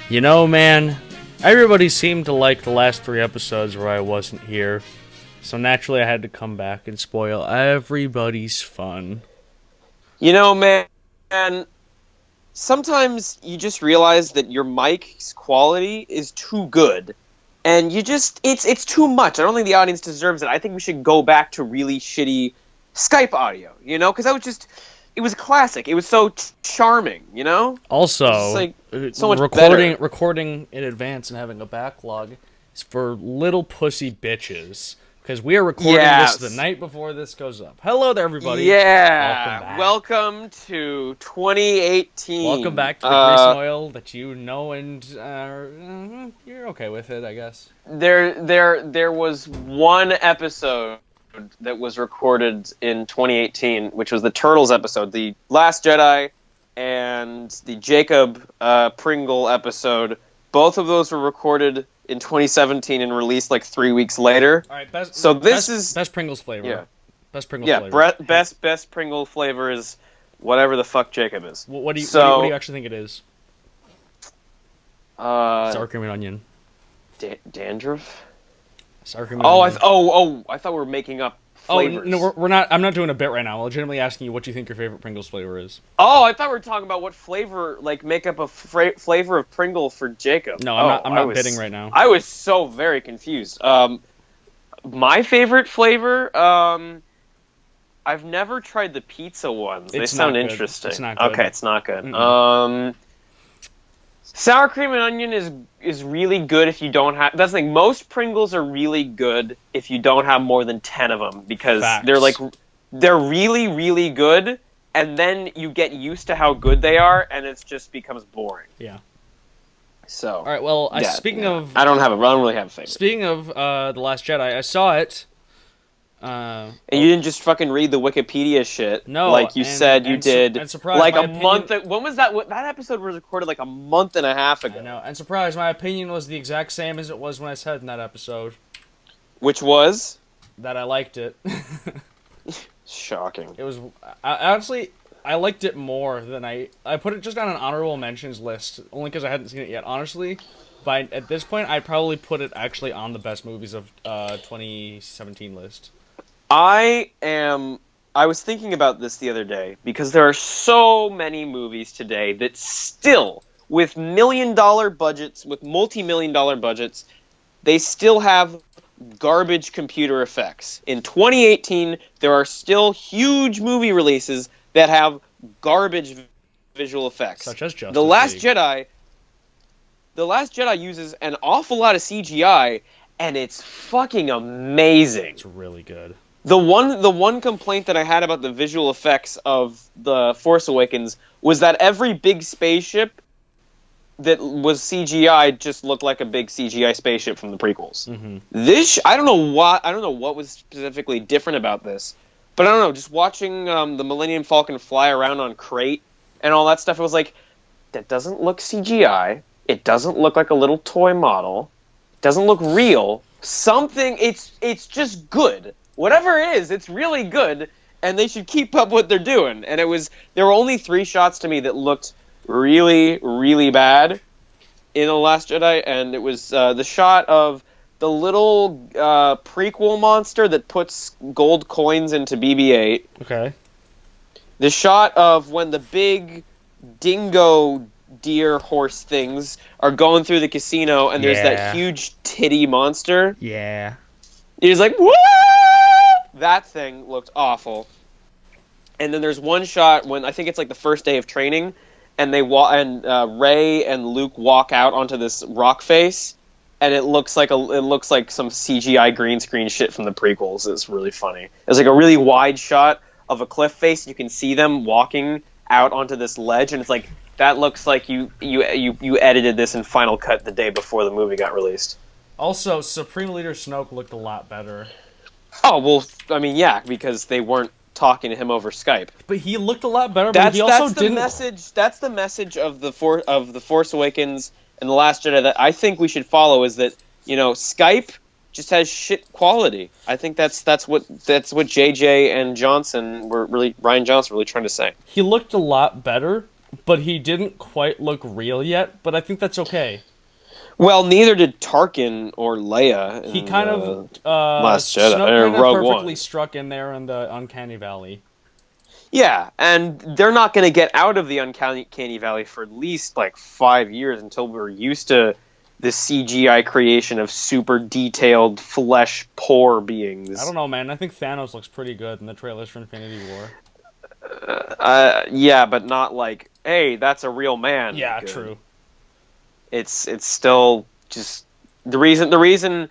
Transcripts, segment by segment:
You know, man, everybody seemed to like the last 3 episodes where I wasn't here, so naturally I had to come back and spoil everybody's fun. You know, man, sometimes you just realize that your mic's quality is too good. And it's too much. I don't think the audience deserves it. I think we should go back to really shitty Skype audio, you know? Because it was classic. It was so charming, you know? Also, so much better. recording in advance and having a backlog is for little pussy bitches. Because we are recording this the night before this goes up. Hello there, everybody. Yeah. Welcome to 2018. Welcome back to the grease and oil that you know and you're okay with it, I guess. There was one episode that was recorded in 2018, which was the Turtles episode, the Last Jedi and the Jacob Pringle episode. Both of those were recorded in 2017 and released like 3 weeks later. All right, best Pringles flavor. Yeah. Best Pringles flavor. Yeah, best Pringle flavor is whatever the fuck Jacob is. What do you actually think it is? Sour cream and onion. Dandruff? Sour cream and onion. I thought we were making up flavors. Oh, no, we're not. I'm not doing a bit right now. I'm legitimately asking you what you think your favorite Pringles flavor is. Oh, I thought we were talking about what flavor, like, make up a flavor of Pringle for Jacob. No, I'm not bidding right now. I was so very confused. My favorite flavor, I've never tried the pizza ones. They sound interesting. It's not good. Okay, it's not good. Sour cream and onion is really good if you don't have... That's the thing. Most Pringles are really good if you don't have more than 10 of them. Because they're really, really good. And then you get used to how good they are. And it just becomes boring. Yeah. So... All right, well, I don't really have a favorite. Speaking of The Last Jedi, I saw it... and you didn't just fucking read the Wikipedia shit, no, like you said you did. And surprise, like a month. When was that? That episode was recorded like a month and a half ago. I know. And surprise, my opinion was the exact same as it was when I said in that episode. Which was that I liked it. Shocking. It was honestly, I liked it more than I put it just on an honorable mentions list only because I hadn't seen it yet. Honestly, but at this point, I'd probably put it actually on the best movies of 2017 list. I was thinking about this the other day because there are so many movies today that still, with million-dollar budgets, with multi-million-dollar budgets, they still have garbage computer effects. In 2018, there are still huge movie releases that have garbage visual effects. Such as Justice The Last League. Jedi. The Last Jedi uses an awful lot of CGI, and it's fucking amazing. It's really good. The one complaint that I had about the visual effects of The Force Awakens was that every big spaceship that was CGI just looked like a big CGI spaceship from the prequels. Mm-hmm. I don't know what was specifically different about this, but I don't know. Just watching the Millennium Falcon fly around on Crate and all that stuff, it was like, that doesn't look CGI. It doesn't look like a little toy model. It doesn't look real. It's just good. Whatever it is, it's really good, and they should keep up what they're doing. And there were only 3 shots to me that looked really, really bad in The Last Jedi, and it was the shot of the little prequel monster that puts gold coins into BB-8. Okay. The shot of when the big dingo deer horse things are going through the casino, and there's that huge titty monster. Yeah. He's like, woo! That thing looked awful. And then there's one shot when I think it's like the first day of training, and Rey and Luke walk out onto this rock face, and it looks like some CGI green screen shit from the prequels. It's really funny. It's like a really wide shot of a cliff face. You can see them walking out onto this ledge, and it's like that looks like you edited this in Final Cut the day before the movie got released. Also, Supreme Leader Snoke looked a lot better. Oh, well, I mean, yeah, because they weren't talking to him over Skype. But he looked a lot better, but he also didn't... That's the message of the Force Awakens and The Last Jedi that I think we should follow, is that, you know, Skype just has shit quality. I think that's what JJ and Ryan Johnson were really trying to say. He looked a lot better, but he didn't quite look real yet. But I think that's okay. Well, neither did Tarkin or Leia. He kind of Last Jedi, Snoke kind of Rogue perfectly One. struck in there in the Uncanny Valley. Yeah, and they're not going to get out of the Uncanny Valley for at least like 5 years until we're used to the CGI creation of super detailed flesh poor beings. I don't know, man. I think Thanos looks pretty good in the trailers for Infinity War. Yeah, but not like, hey, that's a real man. Yeah, good. true. It's still just the reason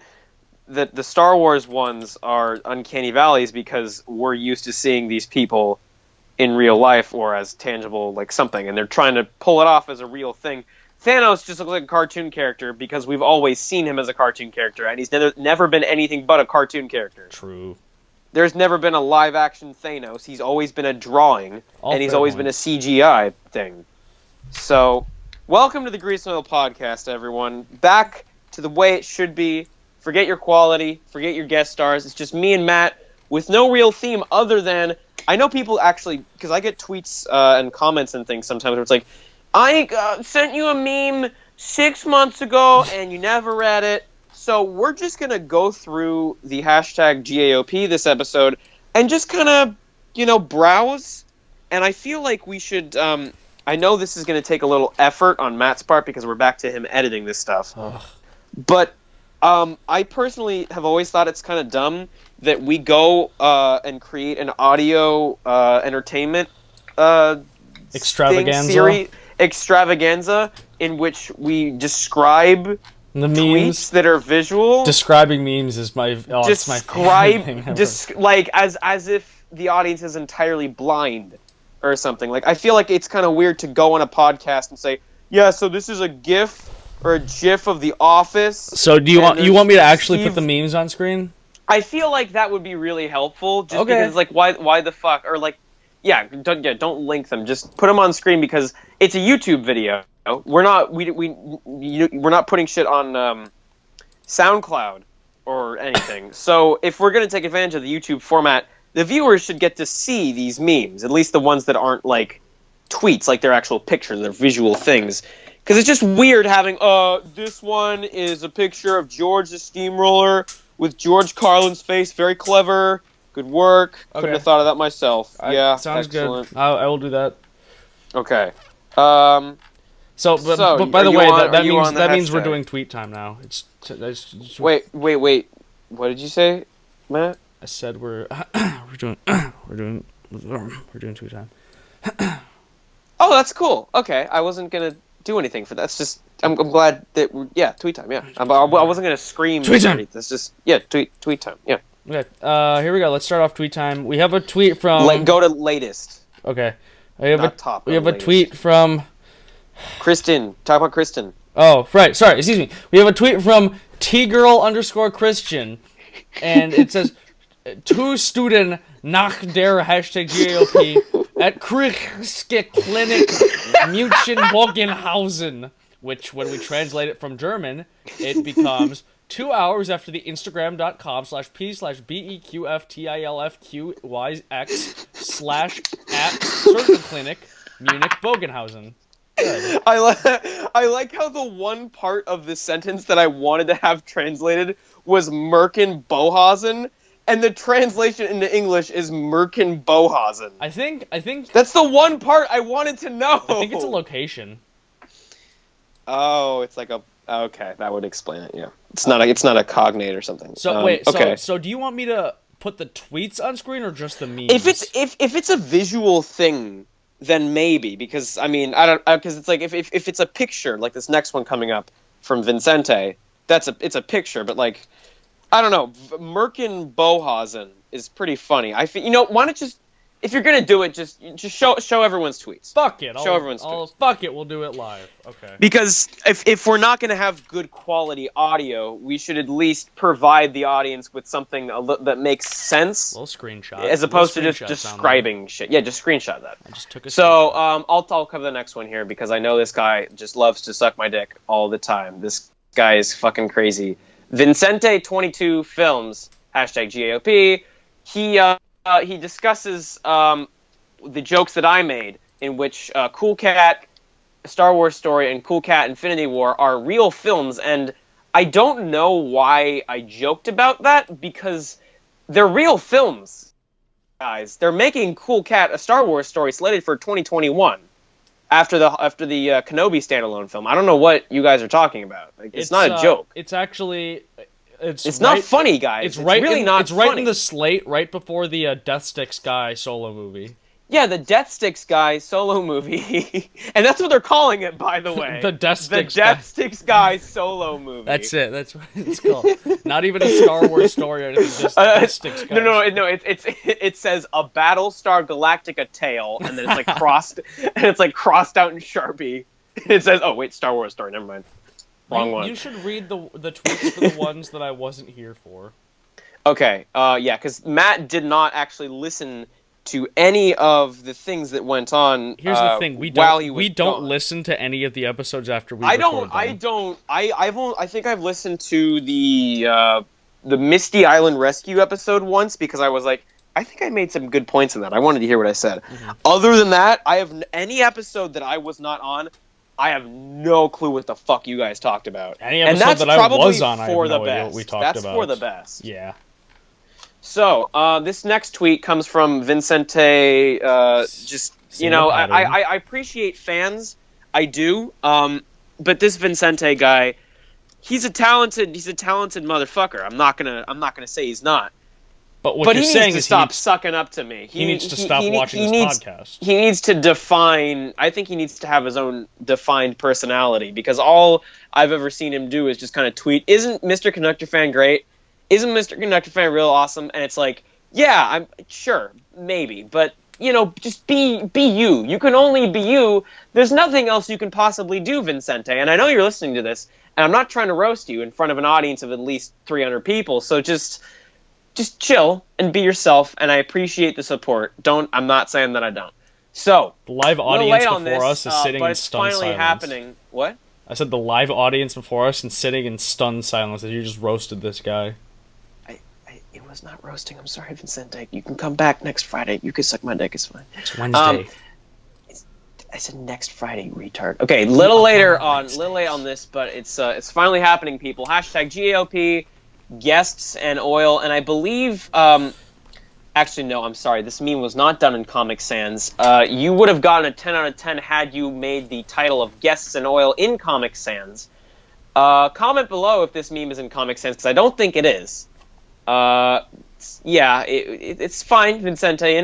that the Star Wars ones are Uncanny Valleys because we're used to seeing these people in real life or as tangible like something, and they're trying to pull it off as a real thing. Thanos just looks like a cartoon character because we've always seen him as a cartoon character, and he's never been anything but a cartoon character. True. There's never been a live-action Thanos. He's always been a drawing, and he's always been a CGI thing. So, welcome to the Grease and Oil Podcast, everyone. Back to the way it should be. Forget your quality. Forget your guest stars. It's just me and Matt with no real theme other than... I know people actually... Because I get tweets and comments and things sometimes where it's like, I sent you a meme 6 months ago, and you never read it. So we're just going to go through the hashtag GAOP this episode and just kind of, browse. And I feel like we should... I know this is going to take a little effort on Matt's part because we're back to him editing this stuff. Ugh. But I personally have always thought it's kind of dumb that we go and create an audio entertainment extravaganza in which we describe the memes tweets that are visual. Describing memes is my it's my favorite thing ever. Like as if the audience is entirely blind or something. Like I feel like it's kind of weird to go on a podcast and say, yeah, so this is a GIF or a GIF of The Office. So do you want me to actually put the memes on screen? I feel like that would be really helpful. Just because, like, why the fuck, or like, don't link them. Just put them on screen because it's a YouTube video. We're not putting shit on SoundCloud or anything. So if we're gonna take advantage of the YouTube format, the viewers should get to see these memes, at least the ones that aren't like tweets, like they're actual pictures, they're visual things. Because it's just weird having, this one is a picture of George the Steamroller with George Carlin's face. Very clever. Good work. Okay. Couldn't have thought of that myself. Sounds excellent. Good. I will do that. Okay. But by the way, that means we're hashtag? doing tweet time now. Wait. What did you say, Matt? I said we're doing tweet time. Oh, that's cool. Okay, I wasn't gonna do anything for that. It's just I'm glad that tweet time. Yeah, I wasn't gonna scream. Tweet time. That's just tweet time. Yeah. Okay. Here we go. Let's start off tweet time. We have a tweet from. Go to latest. Okay. We have a latest. Tweet from. Kristen. Talk about Kristen. Oh, right. Sorry. Excuse me. We have a tweet from tgirl_Christian, and it says, "Two student nach der hashtag GAOP at Kriegske Klinik München Bogenhausen," which, when we translate it from German, it becomes 2 hours after the Instagram.com/p/BEQFTILFQYX/@Surgeon Munich Bogenhausen. Good. I like how the one part of this sentence that I wanted to have translated was Merkin Bohausen, and the translation into English is Merkin Bohausen. I think that's the one part I wanted to know. I think it's a location. Oh, it's like okay, that would explain it. Yeah, it's not a cognate or something. So wait, okay. So do you want me to put the tweets on screen or just the memes? If it's a visual thing, then maybe, because I mean because it's like if it's a picture like this next one coming up from Vincente, it's a picture, but like I don't know, Merkin Bohausen is pretty funny. I feel, why not just, if you're gonna do it, just show everyone's tweets. Fuck it. Show everyone's tweets. Fuck it. We'll do it live. Okay. Because if we're not gonna have good quality audio, we should at least provide the audience with something that makes sense. A little screenshot. As opposed to just describing shit. Yeah, just screenshot that. I just took a So I'll cover the next one here because I know this guy just loves to suck my dick all the time. This guy is fucking crazy. Vincente22 Films, hashtag GAOP. He discusses the jokes that I made in which Cool Cat, A Star Wars Story, and Cool Cat Infinity War are real films, and I don't know why I joked about that, because they're real films, guys. They're making Cool Cat, A Star Wars Story slated for 2021 after the Kenobi standalone film. I don't know what you guys are talking about. Like, it's not a joke. It's actually... It's not funny, guys. It's really not funny. It's right in the slate, right before the Death Sticks guy solo movie. Yeah, the Death Sticks guy solo movie. And that's what they're calling it, by the way. The Death Sticks guy solo movie. That's it. That's what it's called. Not even a Star Wars story or anything, just Death Sticks guy. No. It says a Battlestar Galactica tale, and then it's like crossed, and it's like crossed out in Sharpie. It says, oh wait, Star Wars story. Never mind. Wrong one. You should read the tweets for the ones that I wasn't here for. Okay. Yeah, because Matt did not actually listen to any of the things that went on. Here's the thing: we don't listen to any of the episodes after we. I think I've listened to the Misty Island Rescue episode once, because I was like, I think I made some good points in that. I wanted to hear what I said. Mm-hmm. Other than that, I have any episode that I was not on. I have no clue what the fuck you guys talked about. Any episode that I was on, I have no idea what we talked about. That's for the best. Yeah. So, this next tweet comes from Vincente, I appreciate fans, I do, but this Vincente guy, he's a talented motherfucker. I'm not gonna say he's not. But he needs to stop sucking up to me. He needs to stop watching this podcast. He needs to define, I think he needs to have his own defined personality, because all I've ever seen him do is just kind of tweet, isn't Mr. Conductor Fan great? Isn't Mr. Conductor Fan real awesome? And it's like, yeah, I'm sure, maybe, but just be you. You can only be you. There's nothing else you can possibly do, Vincente. And I know you're listening to this, and I'm not trying to roast you in front of an audience of at least 300 people. So just chill and be yourself. And I appreciate the support. I'm not saying that I don't. So the live audience before us is sitting in stunned silence. But it's finally happening. What? I said the live audience before us and sitting in stunned silence as you just roasted this guy. It was not roasting. I'm sorry, Vincente. You can come back next Friday. You can suck my dick. It's fine. It's Wednesday. I said next Friday, retard. Okay, little late on this, but it's finally happening, people. Hashtag GAOP, guests and oil, and I believe. Actually, no. I'm sorry. This meme was not done in Comic Sans. You would have gotten a 10 out of 10 had you made the title of guests and oil in Comic Sans. Comment below if this meme is in Comic Sans, because I don't think it is. Yeah, it's fine, Vincente,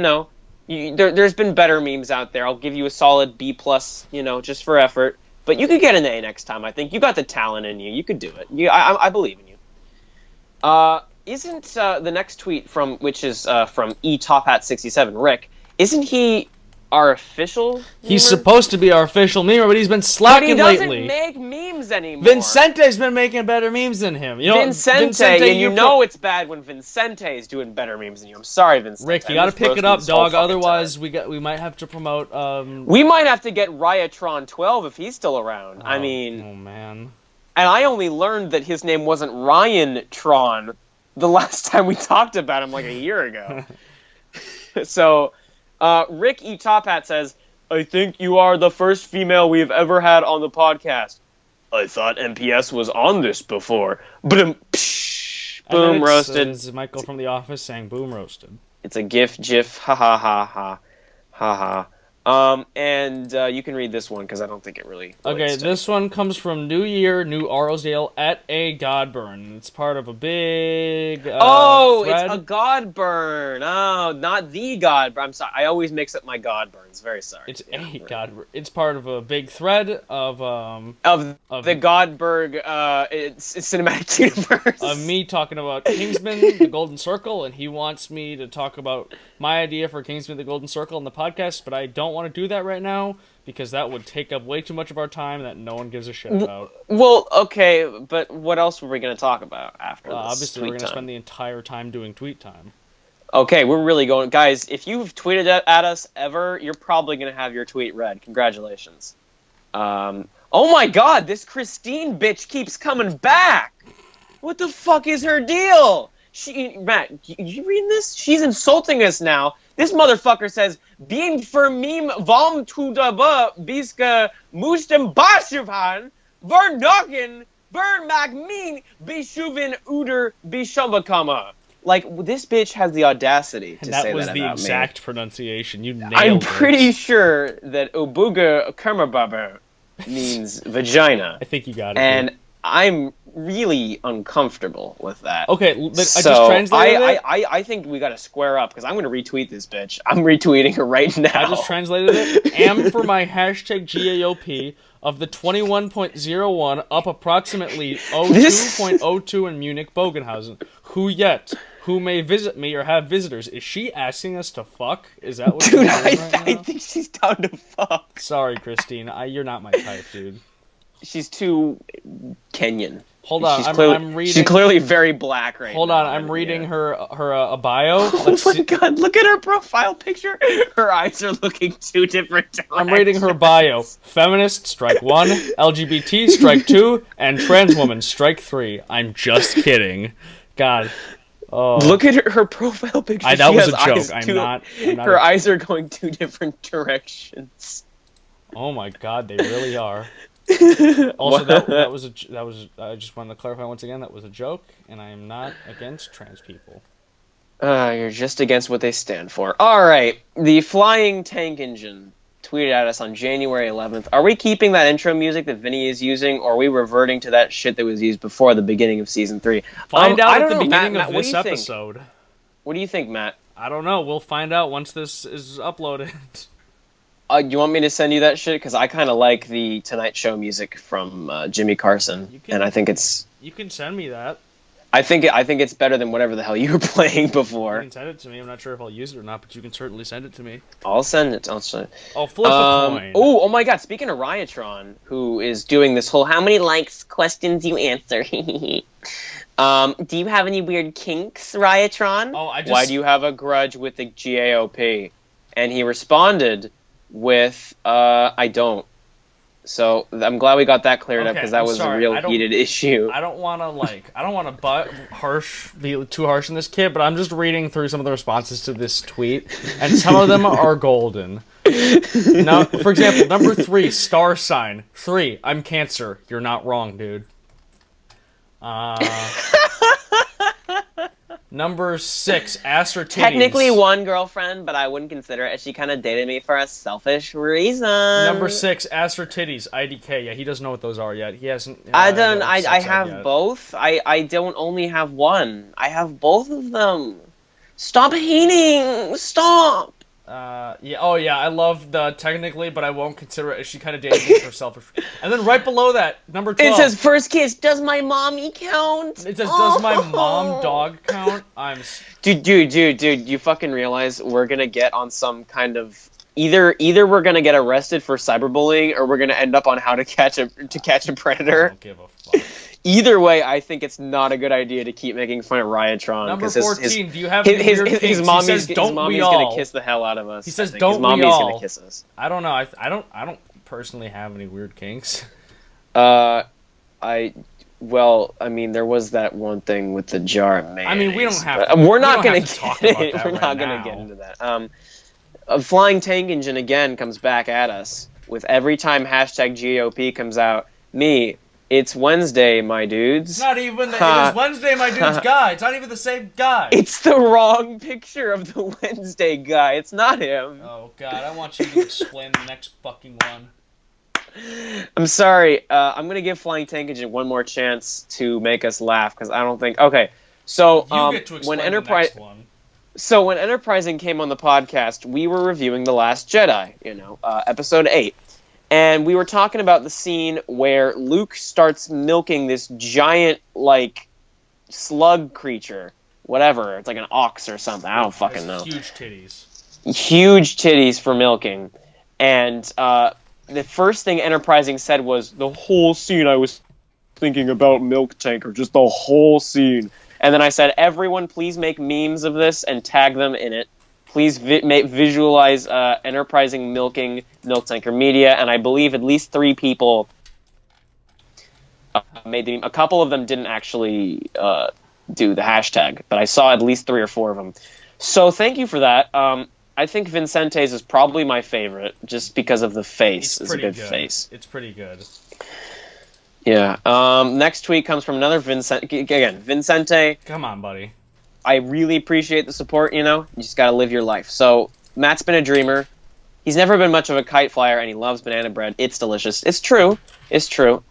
there's been better memes out there. I'll give you a solid B+, just for effort. But you could get an A next time, I think. You got the talent in you. You could do it. I believe in you. Isn't the next tweet which is from eTopHat67, Rick, isn't he our official memer? He's supposed to be our official memer, but he's been slacking lately. He doesn't make memes anymore. Vincente's been making better memes than him. Vincente, and it's bad when Vincente is doing better memes than you. I'm sorry, Vincente. Rick, you gotta pick it up, dog. Otherwise, we might have to promote. We might have to get Ryatron 12 if he's still around. Oh man. And I only learned that his name wasn't Ryan Tron the last time we talked about him, like a year ago. So. Rick E. Top Hat says, I think you are the first female we've ever had on the podcast. I thought MPS was on this before. Boom, roasted. It's Michael from The Office saying boom roasted. It's a gif, ha ha ha ha, ha ha. And you can read this one because I don't think it really. Okay, this one comes from New Year, New Arlesdale at a Godburn. It's part of a big. Thread. It's a Godburn. Oh, not the Godburn. I'm sorry. I always mix up my Godburns. Very sorry. It's a Godburn. It's part of a big thread of the Godberg cinematic universe. Of me talking about Kingsman, the Golden Circle, and he wants me to talk about my idea for Kingsman, the Golden Circle in the podcast, but I don't want to do that right now because that would take up way too much of our time that no one gives a shit about. Well, okay, but what else were we going to talk about after this? Obviously, we're going to spend the entire time doing tweet time. Okay, we're really going... Guys, if you've tweeted at us ever, you're probably going to have your tweet read. Congratulations. Oh my god, this Christine bitch keeps coming back! What the fuck is her deal? Matt, you reading this? She's insulting us now. This motherfucker says, "Bien fermim vom tu daba biska mustem bashuvan vernogen bern magmin bishuvin uder bishambakama." Like, this bitch has the audacity to say that about me. That was the exact pronunciation. You nailed it. I'm pretty sure that Obuga Kermababa means vagina. I think you got it. And I'm really uncomfortable with that. Okay, but so I just translated it. I think we gotta square up, because I'm gonna retweet this bitch. I'm retweeting her right now. I just translated it. Am for my hashtag GAOP of the 21.01 up approximately 02.02 in Munich, Bogenhausen. Who yet? Who may visit me or have visitors? Is she asking us to fuck? Is that what? Dude, I think she's down to fuck. Sorry, Christine. You're not my type, dude. She's too Kenyan. Hold on, I'm reading. She's clearly very black right now. Hold on, I'm reading her bio. Oh my god, look at her profile picture. Her eyes are looking two different directions. I'm reading her bio. Feminist, strike 1. LGBT, strike 2. And trans woman, strike 3. I'm just kidding. God. Oh. Look at her profile picture. That was a joke. I'm not her eyes are going two different directions. Oh my god, they really are. Also, that was I just wanted to clarify once again, that was a joke, and I am not against trans people. You're just against what they stand for. Alright, the Flying Tank Engine tweeted at us on January 11th. Are we keeping that intro music that Vinnie is using, or are we reverting to that shit that was used before the beginning of Season 3? Find out at the beginning of this episode. What do you think, Matt? I don't know. We'll find out once this is uploaded. You want me to send you that shit? Because I kind of like the Tonight Show music from Jimmy Carson, and I think it's... You can send me that. I think it's better than whatever the hell you were playing before. You can send it to me. I'm not sure if I'll use it or not, but you can certainly send it to me. I'll send it. I'll flip a coin. Oh my god, speaking of Ryatron, who is doing this whole how many likes questions you answer. Do you have any weird kinks, Ryatron? Why do you have a grudge with the GAOP? And he responded with, I don't. So I'm glad we got that cleared up, because that was a real heated issue. I don't want to be too harsh on this kid, but I'm just reading through some of the responses to this tweet, and some of them are golden. Now, for example, number 3, star sign. 3, I'm Cancer. You're not wrong, dude. Number 6, ass or titties. Technically one girlfriend, but I wouldn't consider it, as she kind of dated me for a selfish reason. Number 6, ass or titties. IDK. Yeah, he doesn't know what those are yet. He hasn't. I have both. I don't only have one. I have both of them. Stop hating. Stop. Yeah. Oh, yeah. I love the technically, but I won't consider it. She kind of dated me for selfish. And then right below that, number 12. It says first kiss. Does my mommy count? It says does my mom dog count? Dude. You fucking realize we're gonna get on some kind of either we're gonna get arrested for cyberbullying, or we're gonna end up on how to catch a predator. I don't give a fuck. Either way, I think it's not a good idea to keep making fun of Ryatron. Number 14, do you have any weird kinks? His mommy's don't gonna kiss the hell out of us. He says, don't his mommy's gonna kiss us. I don't know. I don't personally have any weird kinks. Well, I mean, there was that one thing with the jar of mayonnaise. I mean, we don't have to. We're not gonna talk about that. We're not gonna get into that. A Flying Tank Engine again comes back at us with every time hashtag GOP comes out. It's Wednesday, my dudes. It's not even. It is Wednesday, my dudes guy. It's not even the same guy. It's the wrong picture of the Wednesday guy. It's not him. Oh, God. I want you to explain the next fucking one. I'm sorry. I'm going to give Flying Tank Engine one more chance to make us laugh, because I don't think... Okay, so you get to explain the next one. So when Enterprising came on the podcast, we were reviewing The Last Jedi, episode 8. And we were talking about the scene where Luke starts milking this giant, slug creature. Whatever. It's like an ox or something. I don't fucking know. Huge titties. Huge titties for milking. And the first thing Enterprising said was, the whole scene I was thinking about Milk Tanker. Just the whole scene. And then I said, everyone please make memes of this and tag them in it. Please visualize Enterprising milking Milk Tanker Media, and I believe at least 3 people made the meme. A couple of them didn't actually do the hashtag, but I saw at least 3 or 4 of them. So thank you for that. I think Vincente's is probably my favorite, just because of the face. It's a good face. It's pretty good. Yeah. Next tweet comes from another Vincente. Again, Vincente. Come on, buddy. I really appreciate the support, you know? You just gotta live your life. So, Matt's been a dreamer. He's never been much of a kite flyer, and he loves banana bread. It's delicious. It's true. It's true.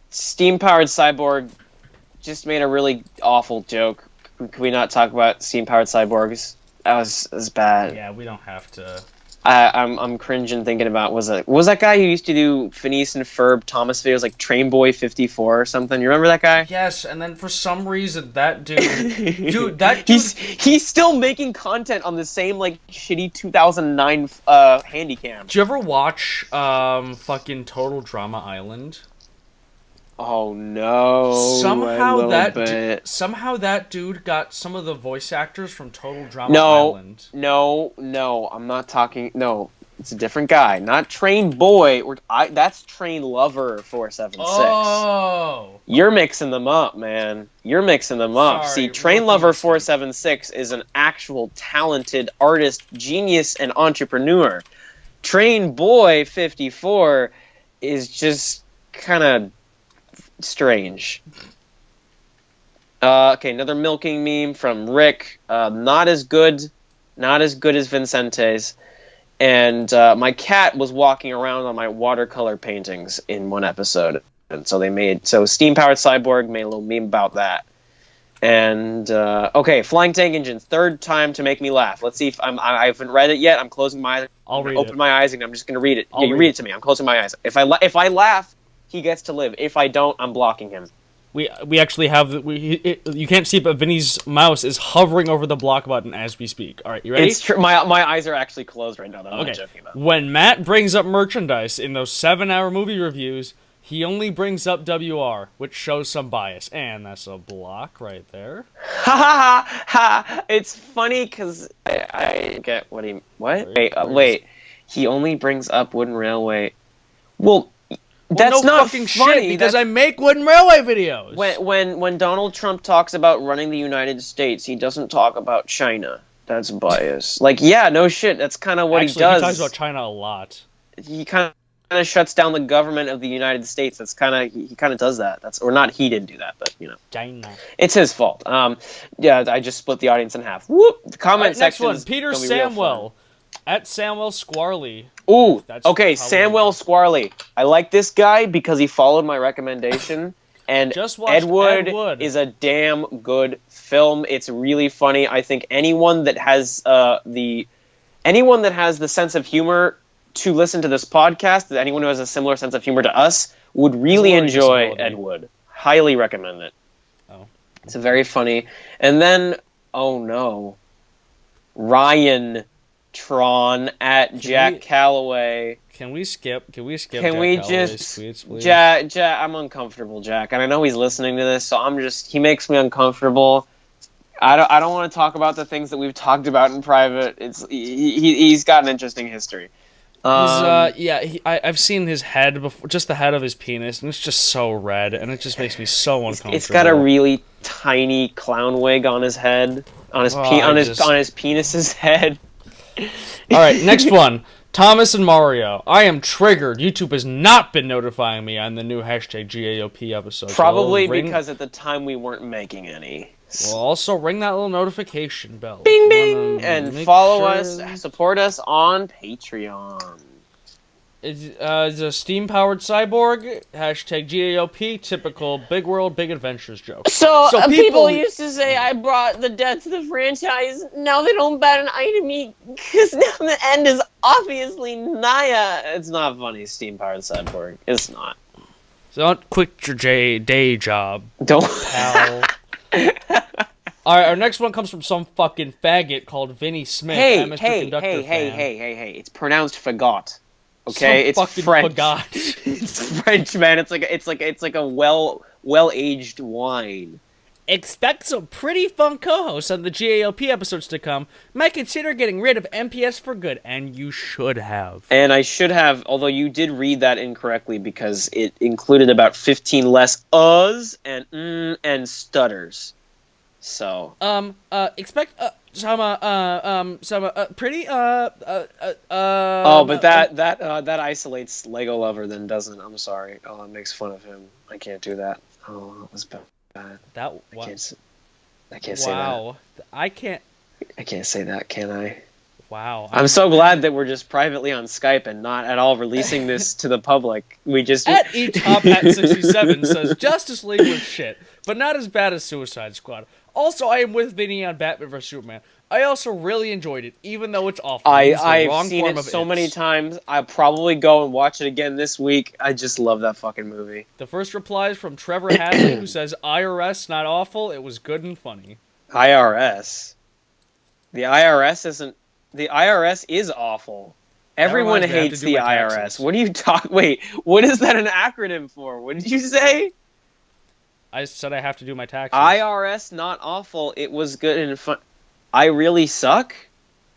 Steam-powered cyborg just made a really awful joke. Can we not talk about steam-powered cyborgs? That was bad. Yeah, we don't have to. I'm cringing thinking about was that guy who used to do Phineas and Ferb Thomas videos like Train Boy 54 or something? You remember that guy? Yes, and then for some reason that dude, he's still making content on the same like shitty 2009 Handycam. Do you ever watch fucking Total Drama Island? Oh no! Somehow that dude got some of the voice actors from Total Drama Island. No, I'm not talking. No, it's a different guy. Not Train Boy. That's Train Lover 476. Oh, you're mixing them up, man. You're mixing them up. Sorry, See, Train Lover 476 is an actual talented artist, genius, and entrepreneur. Train Boy 54 is just kind of strange. Okay, another milking meme from Rick. Not as good as Vincente's. And my cat was walking around on my watercolor paintings in one episode, and so steam-powered cyborg made a little meme about that. And okay, flying tank engines, third time to make me laugh. Let's see if I haven't read it yet. I'm closing my eyes. Open my eyes and I'm just gonna read it. You read it to me. I'm closing my eyes. If I laugh, he gets to live. If I don't, I'm blocking him. We actually have you can't see, but Vinny's mouse is hovering over the block button as we speak. All right, you ready? It's true. My eyes are actually closed right now. That I'm not joking about. When Matt brings up merchandise in those 7-hour movie reviews, he only brings up WR, which shows some bias, and that's a block right there. Ha ha ha! It's funny because I get what he wait. He only brings up Wooden Railway. Well, that's no not fucking funny shit because I make Wooden Railway videos. When Donald Trump talks about running the United States, he doesn't talk about China. That's bias. Like, yeah, no shit. That's kind of what he does. He talks about China a lot. He kind of shuts down the government of the United States. That's kind of he kind of does that. He didn't do that, but you know, China. It's his fault. Yeah, I just split the audience in half. Whoop. The comment section. Next one, Peter Samwell. At Samwell Squarley. Ooh, okay, Samwell Squarley. I like this guy because he followed my recommendation. And Ed Wood is a damn good film. It's really funny. I think anyone that has the sense of humor to listen to this podcast, anyone who has a similar sense of humor to us, would really enjoy Ed Wood. Highly recommend it. Oh. It's very funny. And then, oh no, Ryan Tron at Jack Calloway. Can we skip? Can we just tweets, please? Jack? I'm uncomfortable, Jack, and I know he's listening to this, so he makes me uncomfortable. I don't want to talk about the things that we've talked about in private. He's got an interesting history. I've seen his head before, just the head of his penis, and it's just so red, and it just makes me so uncomfortable. It's got a really tiny clown wig on his head, on his penis's head. All right, next one. Thomas and Mario. I am triggered. YouTube has not been notifying me on the new hashtag GAOP episode. Probably because at the time we weren't making any. Well, also ring that little notification bell. Bing, bing! And follow us, support us on Patreon. It's a steam-powered cyborg, hashtag GAOP, typical big world, big adventures joke. So people used to say I brought the death to the franchise. Now they don't bat an eye to me because now the end is obviously Naya. It's not funny, steam-powered cyborg. It's not. So don't quit your day job. Don't. Pal. Alright, our next one comes from some fucking faggot called Vinnie Smith. Hey, it's pronounced fagot. Okay, it's French. It's French, man. It's like a well-aged wine. expect some pretty fun co-hosts on the GAOP episodes to come. Might consider getting rid of MPS for good, and you should have. And I should have, although you did read that incorrectly because it included about 15 less uhs and stutters. So. Expect some pretty Oh, but that isolates Lego Lover, then doesn't. I'm sorry. Oh, it makes fun of him. I can't do that. Oh, that was bad. That I can't say that. Wow, I can't say that, can I? Wow. I'm so glad that we're just privately on Skype and not at all releasing this to the public. We just at eTop67 says Justice League was shit, but not as bad as Suicide Squad. Also, I am with Vinnie on Batman vs Superman. I also really enjoyed it, even though it's awful. I've seen it so many times. I'll probably go and watch it again this week. I just love that fucking movie. The first reply is from Trevor Hadley, who says, IRS, not awful, it was good and funny. IRS? The IRS isn't... The IRS is awful. Everyone hates the IRS. What are you talking... Wait, what is that an acronym for? What did you say? I said I have to do my taxes. IRS, not awful, it was good and fun... I really suck?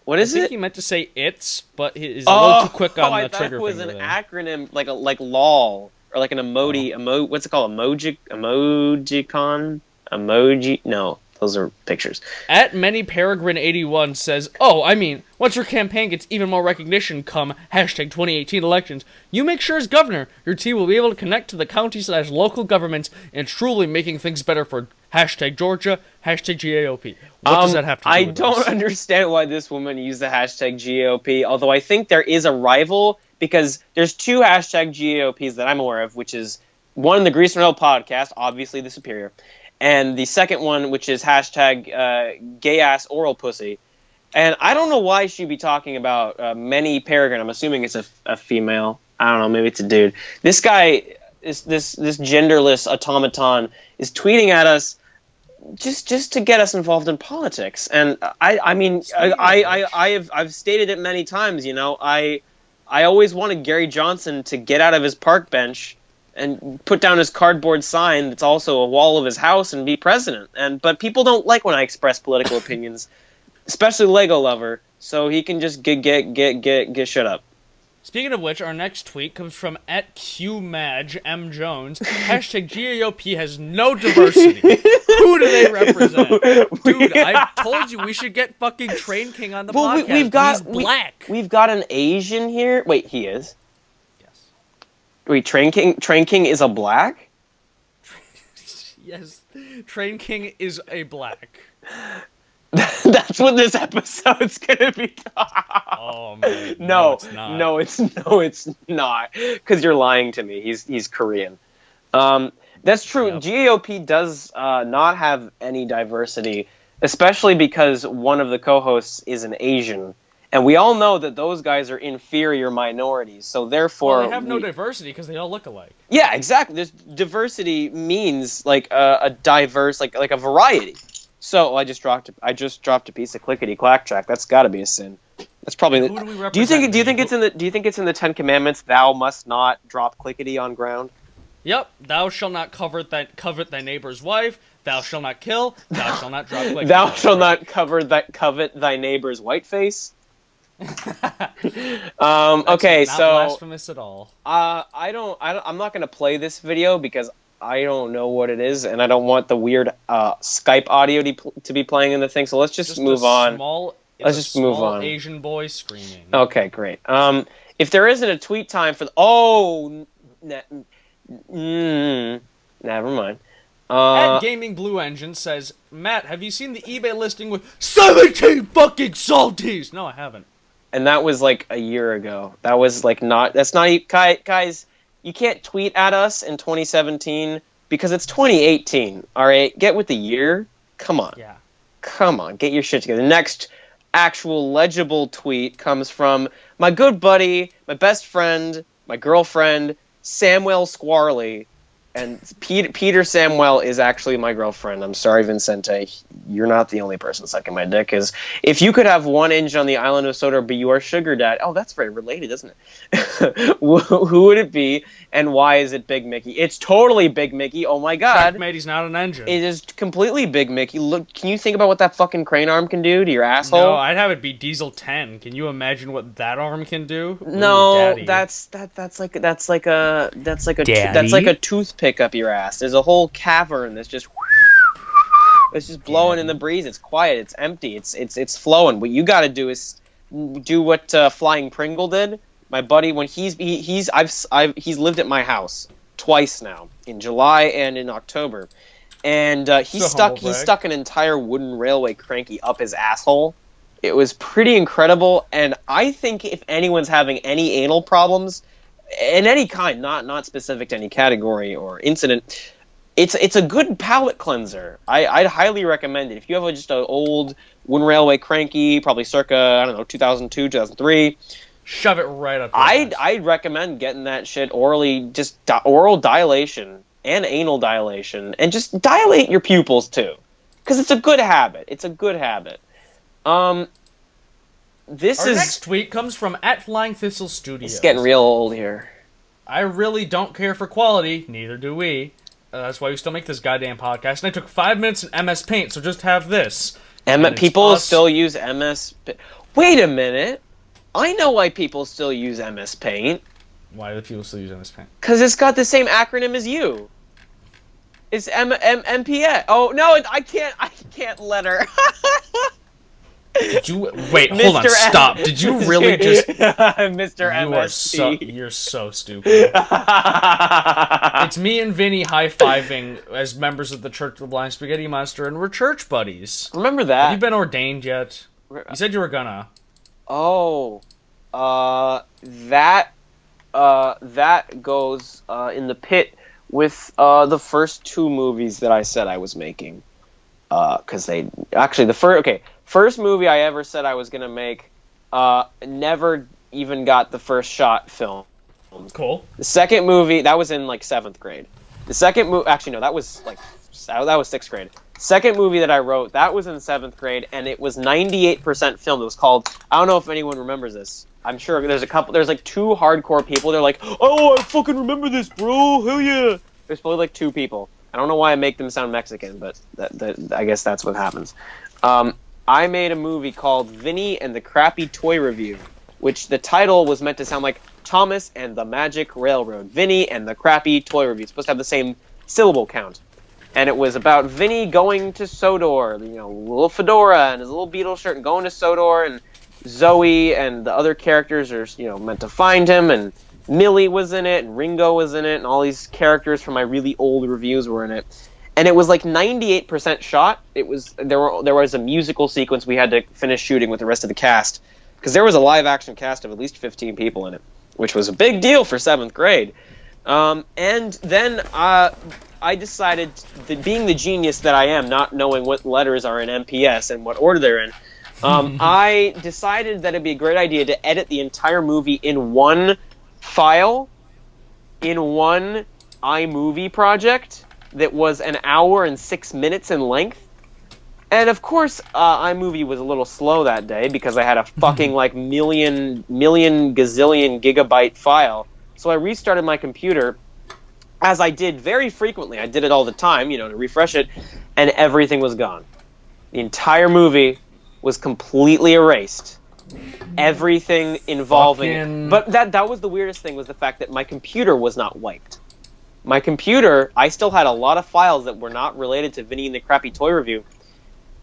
What is it? I think he meant to say it's, but he's a little too quick on the trigger finger. I thought it was an acronym, like LOL, or like an what's it called? Emojicon? Emoji? No, those are pictures. At Many Peregrine 81 says, once your campaign gets even more recognition come hashtag 2018 elections, you make sure as governor, your team will be able to connect to the county/local governments and truly making things better for hashtag Georgia, hashtag GAOP. What does that have to do with I don't understand why this woman used the hashtag GAOP, although I think there is a rival, because there's two hashtag GAOPs that I'm aware of, which is one, the Grease and Rail podcast, obviously the superior, and the second one, which is hashtag gay-ass oral pussy. And I don't know why she'd be talking about Many Peregrine. I'm assuming it's a female. I don't know, maybe it's a dude. This guy, this genderless automaton, is tweeting at us just to get us involved in politics. And I've stated it many times, you know, I always wanted Gary Johnson to get out of his park bench and put down his cardboard sign that's also a wall of his house and be president. But people don't like when I express political opinions, especially Lego Lover, so he can just get shut up. Speaking of which, our next tweet comes from @QMadgeMJones. Hashtag GAOP has no diversity. Who do they represent? Dude, I told you we should get fucking Train King on the podcast. He's black. We've got an Asian here. Wait, he is? Yes. Wait, Train King is a black? Yes. Train King is a black. That's what this episode's gonna be. Oh man! No, it's not. No, it's not. Because you're lying to me. He's Korean. That's true. Yep. GAOP does not have any diversity, especially because one of the co-hosts is an Asian, and we all know that those guys are inferior minorities. So therefore, they have no diversity because they all look alike. Yeah, exactly. There's diversity means like a diverse, like a variety. So I just dropped a piece of clickety clack track. That's got to be a sin. That's probably. Who do we represent? Do you think it's in the Ten Commandments? Thou must not drop clickety on ground. Yep. Thou shalt not covet thy neighbor's wife. Thou shalt not kill. Thou shalt not drop clickety. Thou shalt not covet thy neighbor's white face. Okay, not so blasphemous at all. I'm not gonna play this video because I don't know what it is, and I don't want the weird Skype audio to be playing in the thing. So let's just move on. Let's just move on. Asian boy screaming. Okay, great. If there isn't a tweet time for never mind. At Gaming Blue Engine says, Matt, have you seen the eBay listing with 17 fucking salties? No, I haven't. And that was like a year ago. That was like guys. You can't tweet at us in 2017 because it's 2018. All right, get with the year. Come on. Yeah. Come on, get your shit together. Next actual legible tweet comes from my good buddy, my best friend, my girlfriend, Samuel Squarley, And Peter Samwell is actually my girlfriend. I'm sorry, Vincente. You're not the only person sucking my dick. Because if you could have one inch on the island of Sodor be your sugar dad, oh, that's very related, isn't it? Who would it be, and why is it Big Mickey? It's totally Big Mickey. Oh my God! Checkmate, he's not an engine. It is completely Big Mickey. Look, can you think about what that fucking crane arm can do to your asshole? No, I'd have it be Diesel 10. Can you imagine what that arm can do? No, Ooh, that's like a toothpick up your ass. There's a whole cavern that's just blowing in the breeze. It's quiet. It's empty. It's flowing. What you got to do is do what Flying Pringle did. My buddy, when he's lived at my house twice now, in July and in October, and he stuck an entire wooden railway cranky up his asshole. It was pretty incredible, and I think if anyone's having any anal problems, in any kind, not specific to any category or incident, it's a good palate cleanser. I'd highly recommend it. If you have just an old wooden railway cranky, probably circa, 2002, 2003, shove it right up. I'd recommend getting that shit orally, just oral dilation and anal dilation, and just dilate your pupils too, because it's a good habit. It's a good habit. Our next tweet comes from @FlyingThistle Studios. It's getting real old here. I really don't care for quality, neither do we. That's why we still make this goddamn podcast. And I took 5 minutes in MS Paint, so just have this. People still use MS. Wait a minute. I know why people still use MS Paint. Why do people still use MS Paint? Because it's got the same acronym as you. It's MPS. Oh no, I can't let her. Did you wait? Hold on, stop! Did you really just Mr. MSP? You're so stupid. It's me and Vinny high-fiving as members of the Church of the Blind Spaghetti Monster, and we're church buddies. Remember that? Have you been ordained yet? You said you were gonna. Oh, that goes in the pit with the first two movies that I said I was making. Because they actually first movie I ever said I was gonna make, never even got the first shot filmed. Cool. The second movie, that was in like 7th grade. The second movie, actually no, that was 6th grade. Second movie that I wrote, that was in 7th grade, and it was 98% filmed. It was called, I don't know if anyone remembers this. I'm sure there's like 2 hardcore people. They're like, oh, I fucking remember this, bro. Hell yeah. There's probably like 2 people. I don't know why I make them sound Mexican, but I guess that's what happens. I made a movie called Vinnie and the Crappy Toy Review, which the title was meant to sound like Thomas and the Magic Railroad. Vinnie and the Crappy Toy Review. It's supposed to have the same syllable count. And it was about Vinnie going to Sodor, little fedora and his little beetle shirt, and going to Sodor, and Zoe and the other characters are, meant to find him, and Millie was in it, and Ringo was in it, and all these characters from my really old reviews were in it. And it was like 98% shot. There was a musical sequence we had to finish shooting with the rest of the cast, because there was a live action cast of at least 15 people in it, which was a big deal for 7th grade. And then I decided, being the genius that I am, not knowing what letters are in MPS and what order they're in, I decided that it'd be a great idea to edit the entire movie in one file, in one iMovie project that was an hour and 6 minutes in length. And of course, iMovie was a little slow that day because I had a fucking million gazillion gigabyte file. So I restarted my computer, as I did very frequently. I did it all the time, to refresh it, and everything was gone. The entire movie was completely erased. Everything involving it. But that was the weirdest thing, was the fact that my computer was not wiped. My computer, I still had a lot of files that were not related to Vinnie and the Crappy Toy Review,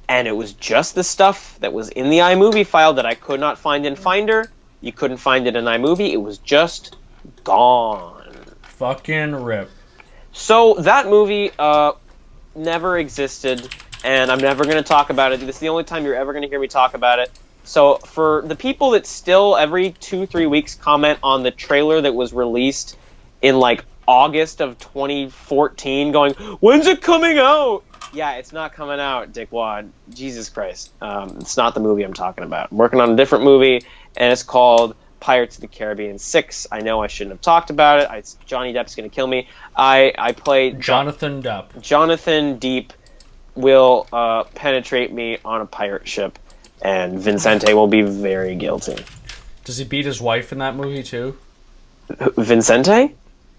and it was just the stuff that was in the iMovie file that I could not find in Finder. You couldn't find it in iMovie. It was just gone. Fucking rip. So that movie never existed, and I'm never going to talk about it. This is the only time you're ever going to hear me talk about it. So for the people that still every 2-3 weeks comment on the trailer that was released in August of 2014 going, when's it coming out? Yeah, it's not coming out, dickwad. Jesus Christ. It's not the movie I'm talking about. I'm working on a different movie, and it's called Pirates of the Caribbean 6. I know I shouldn't have talked about it. Johnny Depp's going to kill me. I played... Jonathan Depp. Jonathan Depp will penetrate me on a pirate ship, and Vincente will be very guilty. Does he beat his wife in that movie, too? Vincente?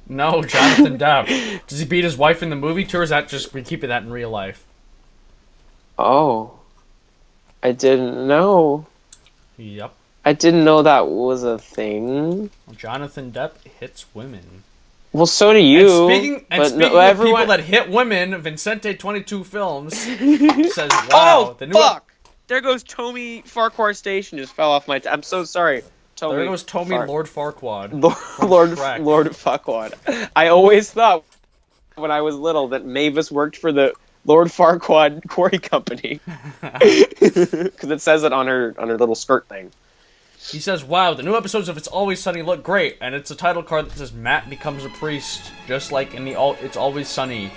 No, Jonathan Depp. Does he beat his wife in the movie, too, or is that just we keep that in real life? Oh. I didn't know. Yep. I didn't know that was a thing. Jonathan Depp hits women. Well, so do you. Speaking of people that hit women, Vincente 22 Films says, "Wow, oh, fuck! There goes Tomy Farquhar Station. Just fell off my. I'm so sorry. Tomy there goes Tomy Lord Farquaad. Lord Farquaad. I always thought when I was little that Mavis worked for the Lord Farquaad Quarry Company because it says it on her little skirt thing. He says, "Wow, the new episodes of It's Always Sunny look great," and it's a title card that says Matt becomes a priest, just like in the It's Always Sunny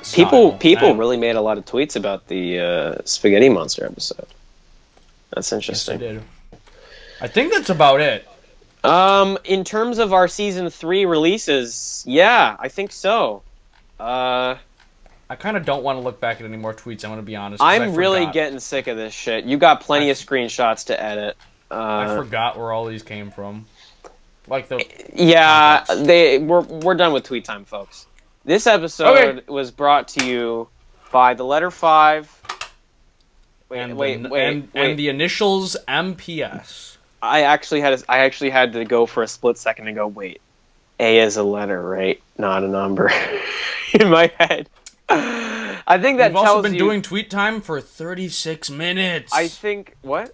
style. People really made a lot of tweets about the Spaghetti Monster episode. That's interesting. Yes, they did. I think that's about it. In terms of our season 3 releases, yeah, I think so. I kind of don't want to look back at any more tweets. I'm going to be honest. I'm really getting sick of this shit. You got plenty of screenshots to edit. I forgot where all these came from. Like the we're done with tweet time, folks. This episode was brought to you by the letter 5. And the initials MPS. I actually had to go for a split second and go, wait, A is a letter, right? Not a number. In my head. I think that We've also been doing tweet time for 36 minutes. I think what?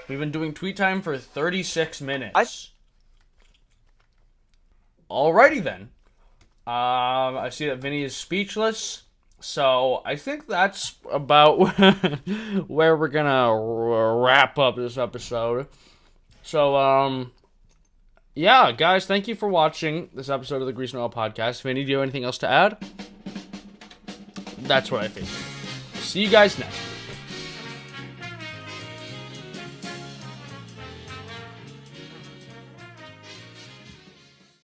We've been doing tweet time for 36 minutes. Alrighty then. I see that Vinnie is speechless, so I think that's about where we're gonna wrap up this episode. So, yeah, guys, thank you for watching this episode of the Grease and Oil Podcast. Vinnie, do you have anything else to add? That's what I think. See you guys next.